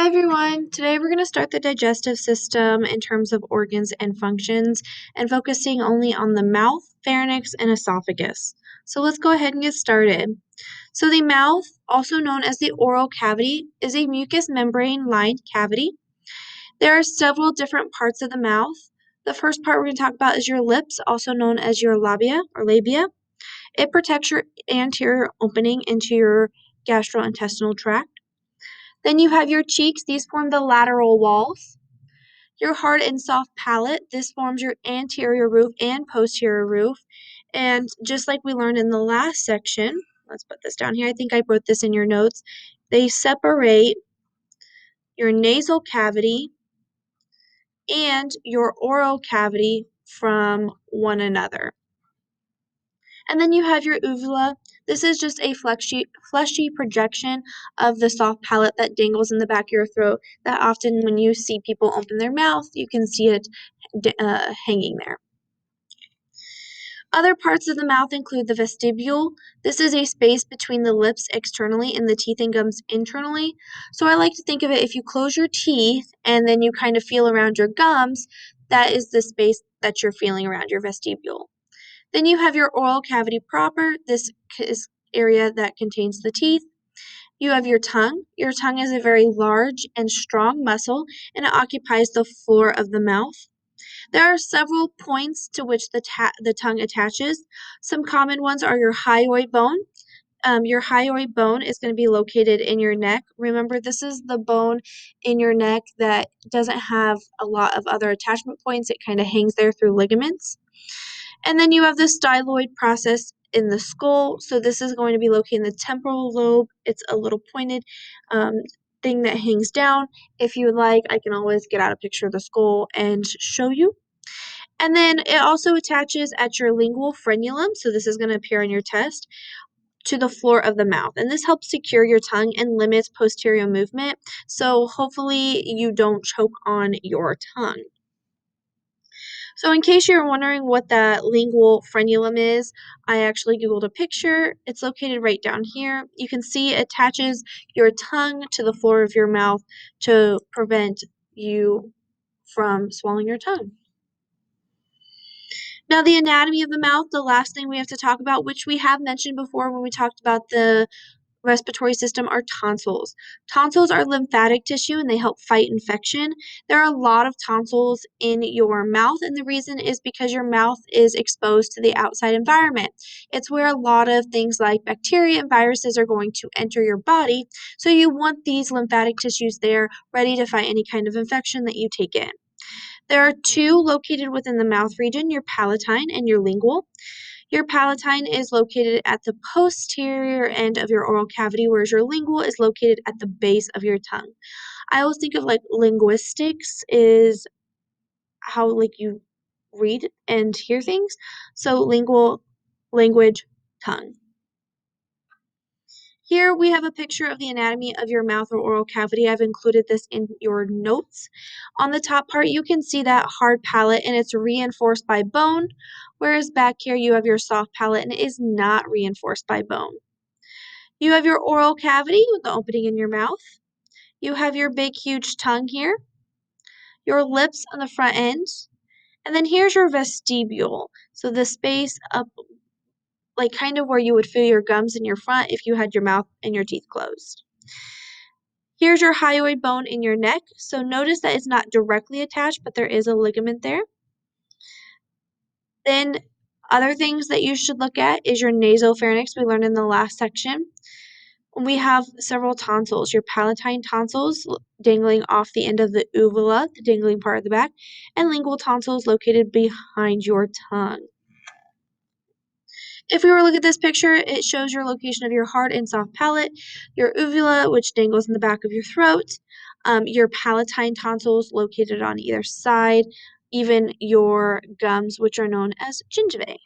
everyone, today we're going to start the digestive system in terms of organs and functions and focusing only on the mouth, pharynx, and esophagus. So let's go ahead and get started. So the mouth, also known as the oral cavity, is a mucous membrane-lined cavity. There are several different parts of the mouth. The first part we're going to talk about is your lips, also known as your labia or labia. It protects your anterior opening into your gastrointestinal tract. Then you have your cheeks. These form the lateral walls. Your hard and soft palate. This forms your anterior roof and posterior roof. And just like we learned in the last section, let's put this down here. I think I wrote this in your notes. They separate your nasal cavity and your oral cavity from one another. And then you have your uvula. This is just a fleshy projection of the soft palate that dangles in the back of your throat that often when you see people open their mouth, you can see it hanging there. Other parts of the mouth include the vestibule. This is a space between the lips externally and the teeth and gums internally. So I like to think of it, if you close your teeth and then you kind of feel around your gums, that is the space that you're feeling around your vestibule. Then you have your oral cavity proper. This is area that contains the teeth. You have your tongue. Your tongue is a very large and strong muscle, and it occupies the floor of the mouth. There are several points to which the tongue attaches. Some common ones are your hyoid bone. Your hyoid bone is going to be located in your neck. Remember, this is the bone in your neck that doesn't have a lot of other attachment points. It kind of hangs there through ligaments. And then you have the styloid process in the skull. So this is going to be located in the temporal lobe. It's a little pointed thing that hangs down. If you would like, I can always get out a picture of the skull and show you. And then it also attaches at your lingual frenulum. So this is going to appear on your test to the floor of the mouth. And this helps secure your tongue and limits posterior movement. So hopefully you don't choke on your tongue. So in case you're wondering what that lingual frenulum is, I actually Googled a picture. It's located right down here. You can see it attaches your tongue to the floor of your mouth to prevent you from swallowing your tongue. Now, the anatomy of the mouth, the last thing we have to talk about, which we have mentioned before when we talked about the respiratory system, are tonsils. Tonsils are lymphatic tissue and they help fight infection. There are a lot of tonsils in your mouth, and the reason is because your mouth is exposed to the outside environment. It's where a lot of things like bacteria and viruses are going to enter your body, so you want these lymphatic tissues there ready to fight any kind of infection that you take in. There are two located within the mouth region, your palatine and your lingual. Your palatine is located at the posterior end of your oral cavity, whereas your lingual is located at the base of your tongue. I always think of like linguistics is how like you read and hear things. So lingual, language, tongue. Here we have a picture of the anatomy of your mouth or oral cavity. I've included this in your notes. On the top part, you can see that hard palate and it's reinforced by bone, whereas back here you have your soft palate and it is not reinforced by bone. You have your oral cavity with the opening in your mouth. You have your big, huge tongue here, your lips on the front end, and then here's your vestibule. So the space up like kind of where you would feel your gums in your front if you had your mouth and your teeth closed. Here's your hyoid bone in your neck. So notice that it's not directly attached, but there is a ligament there. Then other things that you should look at is your nasopharynx we learned in the last section. We have several tonsils, your palatine tonsils dangling off the end of the uvula, the dangling part of the back, and lingual tonsils located behind your tongue. If we were to look at this picture, it shows your location of your hard and soft palate, your uvula, which dangles in the back of your throat, your palatine tonsils located on either side, even your gums, which are known as gingivae.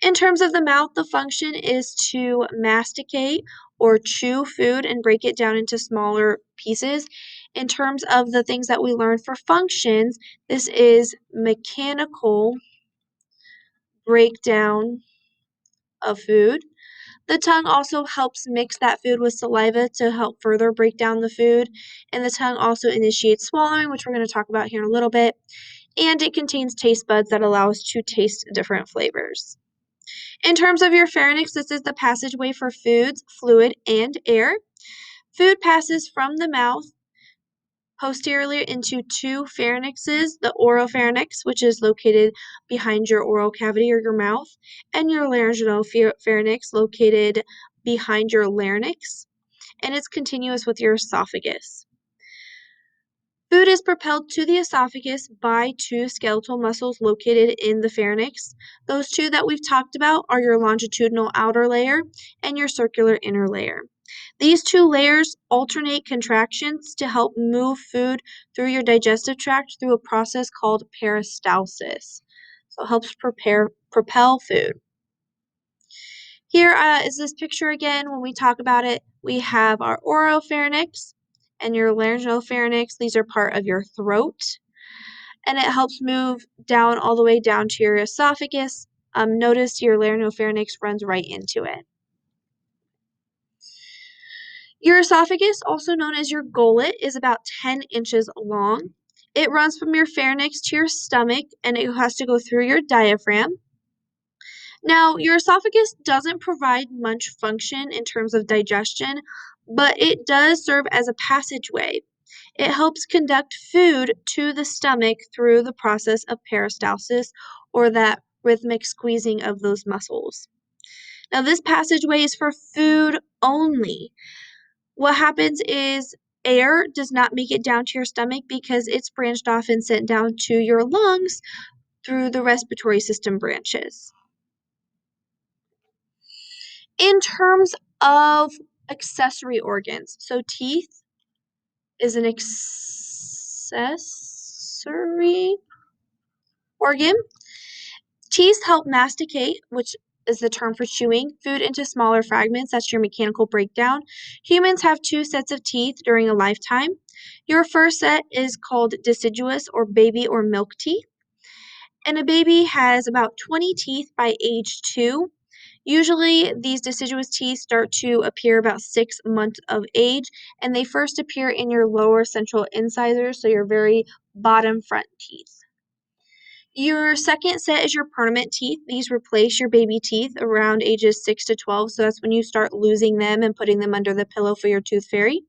In terms of the mouth, the function is to masticate or chew food and break it down into smaller pieces. In terms of the things that we learn for functions, this is mechanical breakdown of food. The tongue also helps mix that food with saliva to help further break down the food, and the tongue also initiates swallowing, which we're going to talk about here in a little bit, and it contains taste buds that allow us to taste different flavors. In terms of your pharynx, this is the passageway for foods, fluid, and air. Food passes from the mouth posteriorly into two pharynxes, the oropharynx, which is located behind your oral cavity or your mouth, and your laryngeal pharynx, located behind your larynx, and it's continuous with your esophagus. Food is propelled to the esophagus by two skeletal muscles located in the pharynx. Those two that we've talked about are your longitudinal outer layer and your circular inner layer. These two layers alternate contractions to help move food through your digestive tract through a process called peristalsis. So it helps propel food. Here is this picture again. When we talk about it, we have our oropharynx and your laryngeal pharynx. These are part of your throat, and it helps move down all the way down to your esophagus. Notice your laryngeal pharynx runs right into it. Your esophagus, also known as your gullet, is about 10 inches long. It runs from your pharynx to your stomach, and it has to go through your diaphragm. Now, your esophagus doesn't provide much function in terms of digestion, but it does serve as a passageway. It helps conduct food to the stomach through the process of peristalsis, or that rhythmic squeezing of those muscles. Now, this passageway is for food only. What happens is air does not make it down to your stomach because it's branched off and sent down to your lungs through the respiratory system branches. In terms of accessory organs, so teeth is an accessory organ. Teeth help masticate, which is the term for chewing, food into smaller fragments. That's your mechanical breakdown. Humans have two sets of teeth during a lifetime. Your first set is called deciduous or baby or milk teeth. And a baby has about 20 teeth by age 2. Usually, these deciduous teeth start to appear about 6 months of age, and they first appear in your lower central incisors, so your very bottom front teeth. Your second set is your permanent teeth. These replace your baby teeth around ages 6 to 12, so that's when you start losing them and putting them under the pillow for your tooth fairy.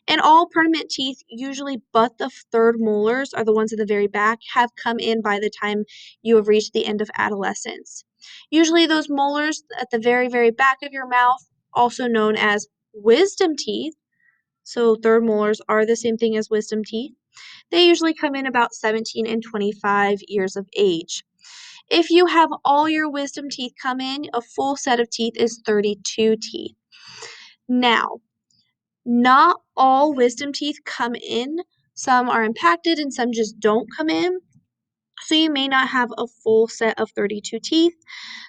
And all permanent teeth, usually but the third molars are the ones at the very back, have come in by the time you have reached the end of adolescence. Usually those molars at the very, very back of your mouth, also known as wisdom teeth, so third molars are the same thing as wisdom teeth, they usually come in about 17 and 25 years of age. If you have all your wisdom teeth come in, a full set of teeth is 32 teeth. Now, not all wisdom teeth come in. Some are impacted and some just don't come in. So you may not have a full set of 32 teeth.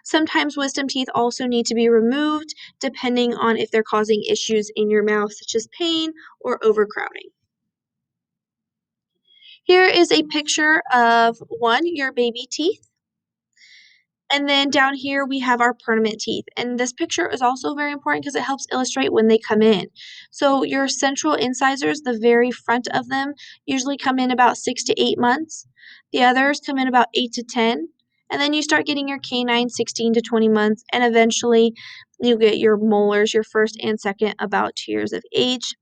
Sometimes wisdom teeth also need to be removed depending on if they're causing issues in your mouth, such as pain or overcrowding. Here is a picture of your baby teeth. And then down here we have our permanent teeth. And this picture is also very important because it helps illustrate when they come in. So your central incisors, the very front of them, usually come in about 6 to 8 months. The others come in about 8 to 10. And then you start getting your canines 16 to 20 months. And eventually you get your molars, your first and second, about 2 years of age.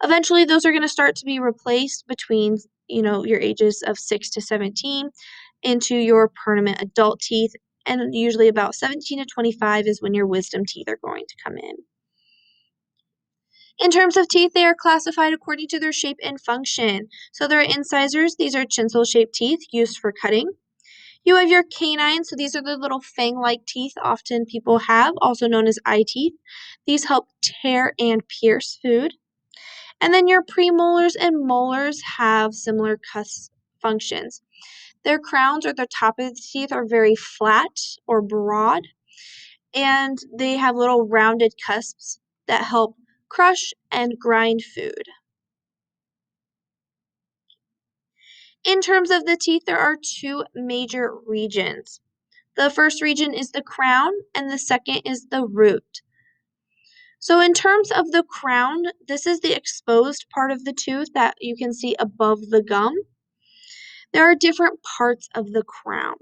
Eventually those are going to start to be replaced between, your ages of 6 to 17 into your permanent adult teeth. And usually about 17 to 25 is when your wisdom teeth are going to come in. In terms of teeth, they are classified according to their shape and function. So there are incisors. These are chisel-shaped teeth used for cutting. You have your canines. So these are the little fang-like teeth often people have, also known as eye teeth. These help tear and pierce food. And then your premolars and molars have similar cusp functions. Their crowns or the top of the teeth are very flat or broad, and they have little rounded cusps that help crush and grind food. In terms of the teeth, there are two major regions. The first region is the crown, and the second is the root. So in terms of the crown, this is the exposed part of the tooth that you can see above the gum. There are different parts of the crown.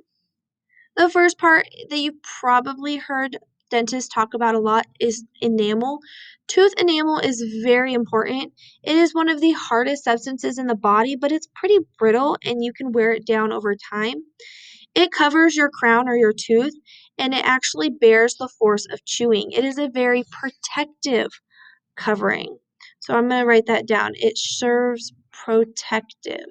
The first part that you've probably heard dentists talk about a lot is enamel. Tooth enamel is very important. It is one of the hardest substances in the body, but it's pretty brittle and you can wear it down over time. It covers your crown or your tooth, and it actually bears the force of chewing. It is a very protective covering. So I'm going to write that down. It serves protective.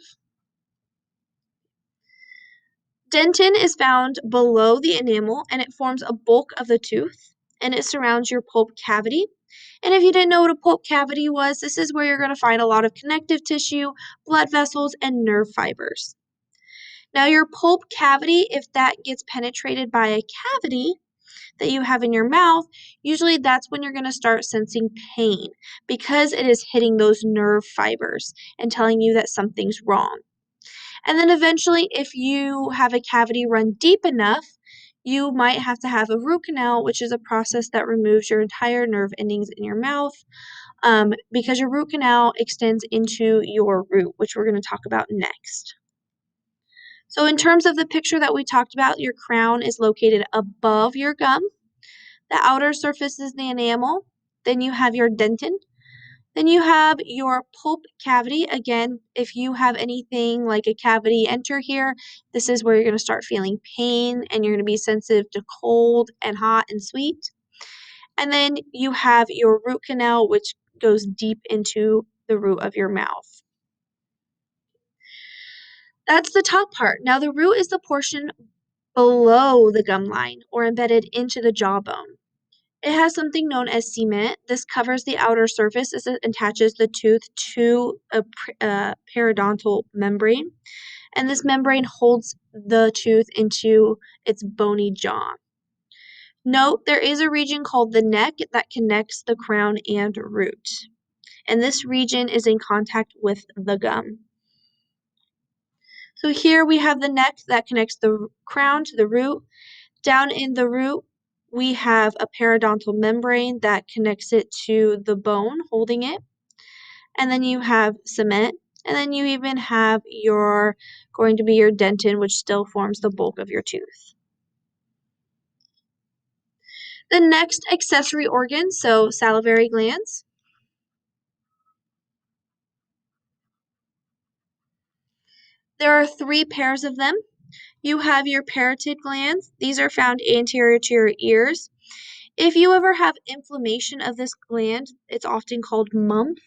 Dentin is found below the enamel and it forms a bulk of the tooth and it surrounds your pulp cavity. And if you didn't know what a pulp cavity was, this is where you're going to find a lot of connective tissue, blood vessels, and nerve fibers. Now, your pulp cavity, if that gets penetrated by a cavity that you have in your mouth, usually that's when you're going to start sensing pain because it is hitting those nerve fibers and telling you that something's wrong. And then eventually, if you have a cavity run deep enough, you might have to have a root canal, which is a process that removes your entire nerve endings in your mouth because your root canal extends into your root, which we're going to talk about next. So in terms of the picture that we talked about, your crown is located above your gum. The outer surface is the enamel. Then you have your dentin. Then you have your pulp cavity. Again, if you have anything like a cavity enter here, this is where you're going to start feeling pain and you're going to be sensitive to cold and hot and sweet. And then you have your root canal, which goes deep into the root of your mouth. That's the top part. Now the root is the portion below the gum line or embedded into the jawbone. It has something known as cement. This covers the outer surface as it attaches the tooth to a periodontal membrane, and this membrane holds the tooth into its bony jaw. Note, there is a region called the neck that connects the crown and root, and this region is in contact with the gum. So here we have the neck that connects the crown to the root. Down in the root, we have a periodontal membrane that connects it to the bone holding it. And then you have cement. And then you even have going to be your dentin, which still forms the bulk of your tooth. The next accessory organ, so salivary glands. There are 3 pairs of them. You have your parotid glands. These are found anterior to your ears. If you ever have inflammation of this gland, it's often called mumps.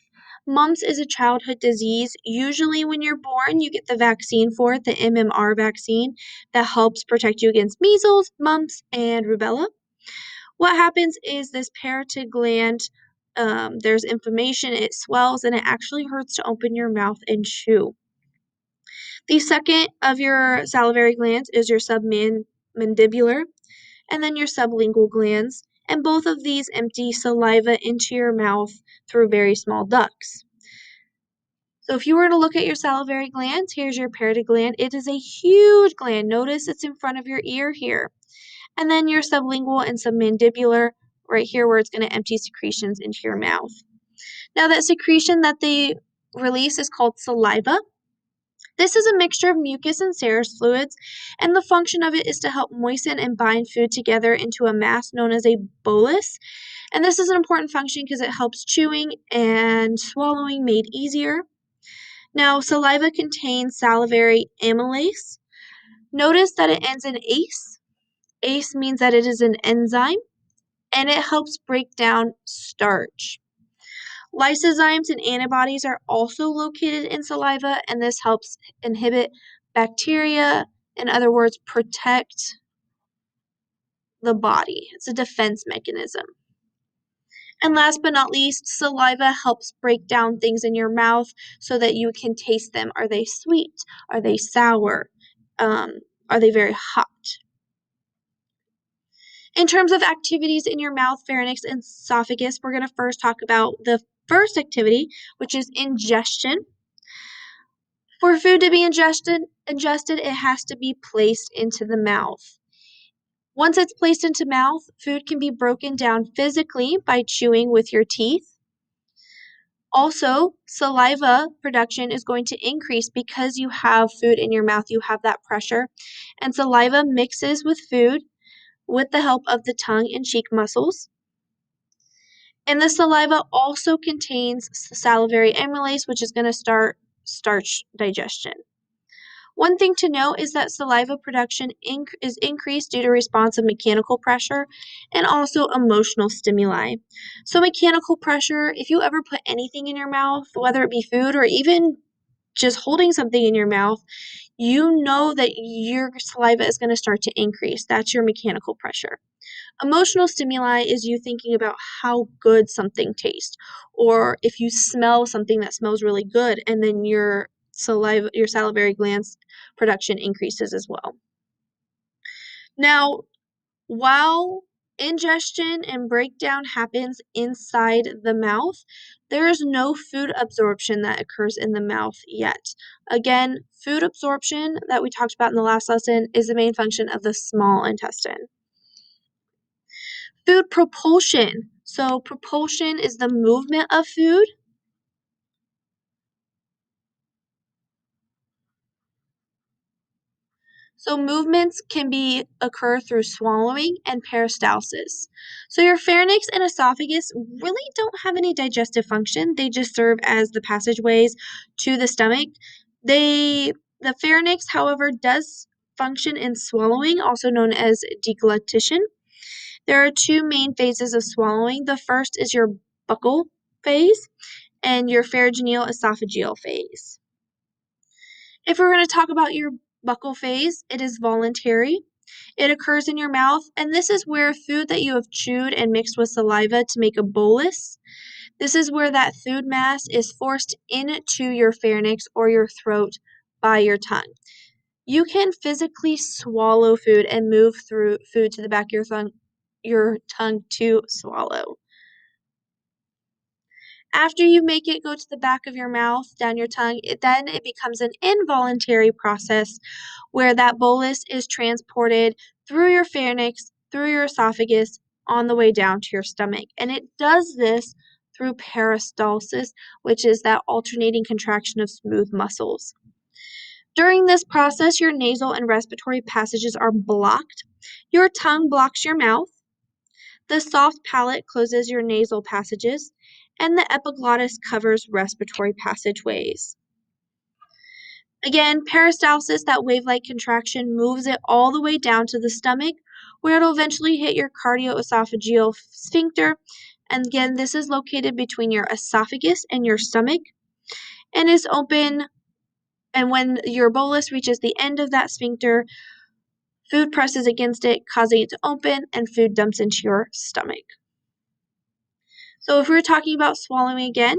Mumps is a childhood disease. Usually when you're born, you get the vaccine for it, the MMR vaccine, that helps protect you against measles, mumps, and rubella. What happens is this parotid gland, there's inflammation, it swells, and it actually hurts to open your mouth and chew. The second of your salivary glands is your submandibular, and then your sublingual glands, and both of these empty saliva into your mouth through very small ducts. So if you were to look at your salivary glands, here's your parotid gland. It is a huge gland. Notice it's in front of your ear here. And then your sublingual and submandibular right here where it's going to empty secretions into your mouth. Now that secretion that they release is called saliva. This is a mixture of mucus and serous fluids, and the function of it is to help moisten and bind food together into a mass known as a bolus. And this is an important function because it helps chewing and swallowing made easier. Now, saliva contains salivary amylase. Notice that it ends in ase. Ase means that it is an enzyme, and it helps break down starch. Lysozymes and antibodies are also located in saliva, and this helps inhibit bacteria, in other words, protect the body. It's a defense mechanism. And last but not least, saliva helps break down things in your mouth so that you can taste them. Are they sweet? Are they sour? Are they very hot? In terms of activities in your mouth, pharynx, and esophagus, we're going to first talk about the first activity, which is ingestion. For food to be ingested, it has to be placed into the mouth. Once it's placed into mouth, food can be broken down physically by chewing with your teeth. Also, saliva production is going to increase because you have food in your mouth, you have that pressure, and saliva mixes with food with the help of the tongue and cheek muscles. And the saliva also contains salivary amylase, which is going to start starch digestion. One thing to note is that saliva production is increased due to response of mechanical pressure and also emotional stimuli. So mechanical pressure, if you ever put anything in your mouth, whether it be food or even just holding something in your mouth, you know that your saliva is going to start to increase. That's your mechanical pressure. Emotional stimuli is you thinking about how good something tastes, or if you smell something that smells really good, and then your salivary glands production increases as well. Now, while ingestion and breakdown happens inside the mouth, there is no food absorption that occurs in the mouth yet. Again, food absorption that we talked about in the last lesson is the main function of the small intestine. Food propulsion. So propulsion is the movement of food. So movements can occur through swallowing and peristalsis. So your pharynx and esophagus really don't have any digestive function. They just serve as the passageways to the stomach. The pharynx, however, does function in swallowing, also known as deglutition. There are two main phases of swallowing. The first is your buccal phase and your pharyngeal esophageal phase. If we're going to talk about your buccal phase, it is voluntary. It occurs in your mouth, and this is where food that you have chewed and mixed with saliva to make a bolus. This is where that food mass is forced into your pharynx or your throat by your tongue. You can physically swallow food and move through food to the back of your tongue to swallow. After you make it go to the back of your mouth, down your tongue, then it becomes an involuntary process where that bolus is transported through your pharynx, through your esophagus, on the way down to your stomach. And it does this through peristalsis, which is that alternating contraction of smooth muscles. During this process, your nasal and respiratory passages are blocked. Your tongue blocks your mouth. The soft palate closes your nasal passages, and the epiglottis covers respiratory passageways. Again, peristalsis, that wave-like contraction, moves it all the way down to the stomach, where it'll eventually hit your cardioesophageal sphincter. And again, this is located between your esophagus and your stomach, and is open. And when your bolus reaches the end of that sphincter, food presses against it, causing it to open, and food dumps into your stomach. So if we're talking about swallowing again,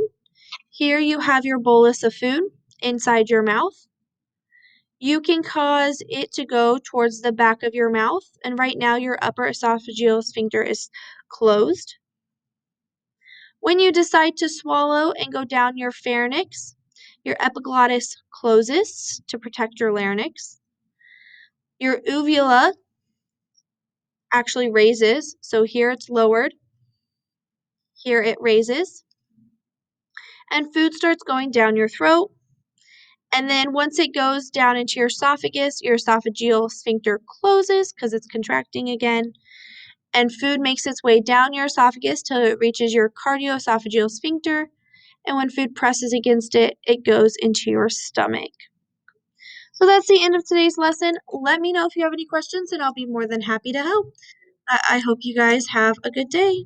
here you have your bolus of food inside your mouth. You can cause it to go towards the back of your mouth, and right now your upper esophageal sphincter is closed. When you decide to swallow and go down your pharynx, your epiglottis closes to protect your larynx. Your uvula actually raises, so here it's lowered, here it raises, and food starts going down your throat. And then once it goes down into your esophageal sphincter closes because it's contracting again. And food makes its way down your esophagus till it reaches your cardioesophageal sphincter. And when food presses against it, it goes into your stomach. So that's the end of today's lesson. Let me know if you have any questions, and I'll be more than happy to help. I hope you guys have a good day.